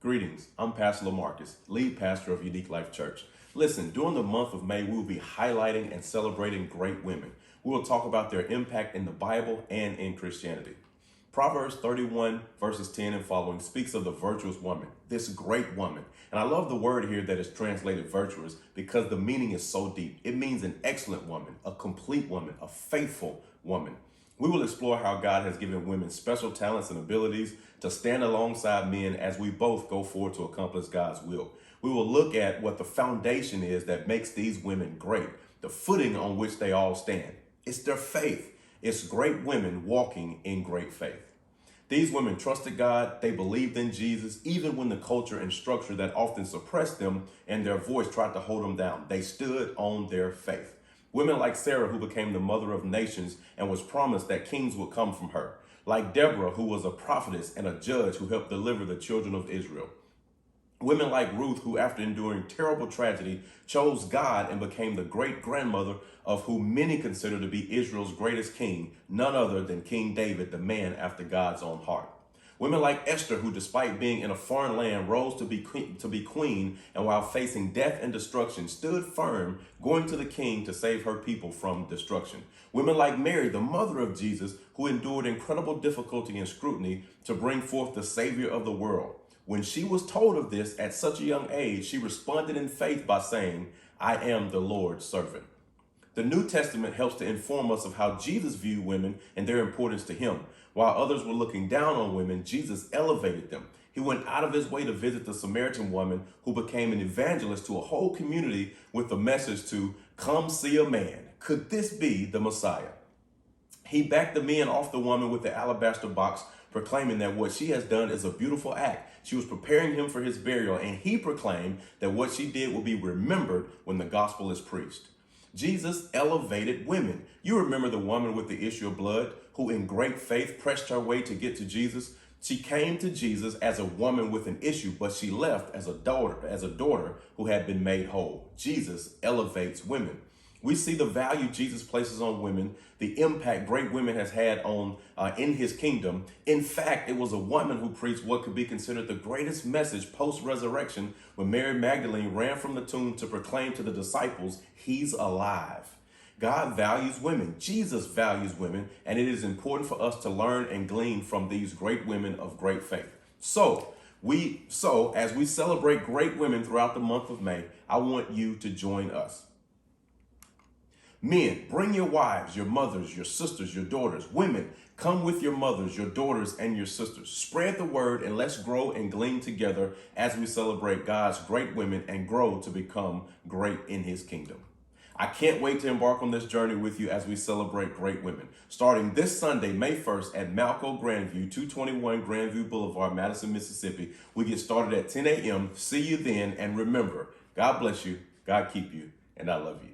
Greetings, I'm Pastor LaMarcus, lead pastor of Unique Life Church. Listen, during the month of May, we will be highlighting and celebrating great women. We will talk about their impact in the Bible and in Christianity. Proverbs 31 verses 10 and following speaks of the virtuous woman, this great woman. And I love the word here that is translated virtuous because the meaning is so deep. It means an excellent woman, a complete woman, a faithful woman. We will explore how God has given women special talents and abilities to stand alongside men as we both go forward to accomplish God's will. We will look at what the foundation is that makes these women great, the footing on which they all stand. It's their faith. It's great women walking in great faith. These women trusted God. They believed in Jesus, even when the culture and structure that often suppressed them and their voice tried to hold them down. They stood on their faith. Women like Sarah, who became the mother of nations and was promised that kings would come from her. Like Deborah, who was a prophetess and a judge who helped deliver the children of Israel. Women like Ruth, who after enduring terrible tragedy, chose God and became the great-grandmother of who many consider to be Israel's greatest king, none other than King David, the man after God's own heart. Women like Esther, who despite being in a foreign land, rose to be queen, and while facing death and destruction, stood firm, going to the king to save her people from destruction. Women like Mary, the mother of Jesus, who endured incredible difficulty and scrutiny to bring forth the Savior of the world. When she was told of this at such a young age, she responded in faith by saying, "I am the Lord's servant." The New Testament helps to inform us of how Jesus viewed women and their importance to him. While others were looking down on women, Jesus elevated them. He went out of his way to visit the Samaritan woman who became an evangelist to a whole community with the message to come see a man. Could this be the Messiah? He backed the men off the woman with the alabaster box, proclaiming that what she has done is a beautiful act. She was preparing him for his burial, and he proclaimed that what she did will be remembered when the gospel is preached. Jesus elevated women. You remember the woman with the issue of blood who in great faith pressed her way to get to Jesus? She came to Jesus as a woman with an issue, but she left as a daughter who had been made whole. Jesus elevates women. We see the value Jesus places on women, the impact great women has had on in his kingdom. In fact, it was a woman who preached what could be considered the greatest message post-resurrection when Mary Magdalene ran from the tomb to proclaim to the disciples, "He's alive." God values women. Jesus values women, and it is important for us to learn and glean from these great women of great faith. So as we celebrate great women throughout the month of May, I want you to join us. Men, bring your wives, your mothers, your sisters, your daughters. Women, come with your mothers, your daughters, and your sisters. Spread the word and let's grow and glean together as we celebrate God's great women and grow to become great in his kingdom. I can't wait to embark on this journey with you as we celebrate great women. Starting this Sunday, May 1st at Malco Grandview, 221 Grandview Boulevard, Madison, Mississippi. We get started at 10 a.m. See you then, and remember, God bless you, God keep you, and I love you.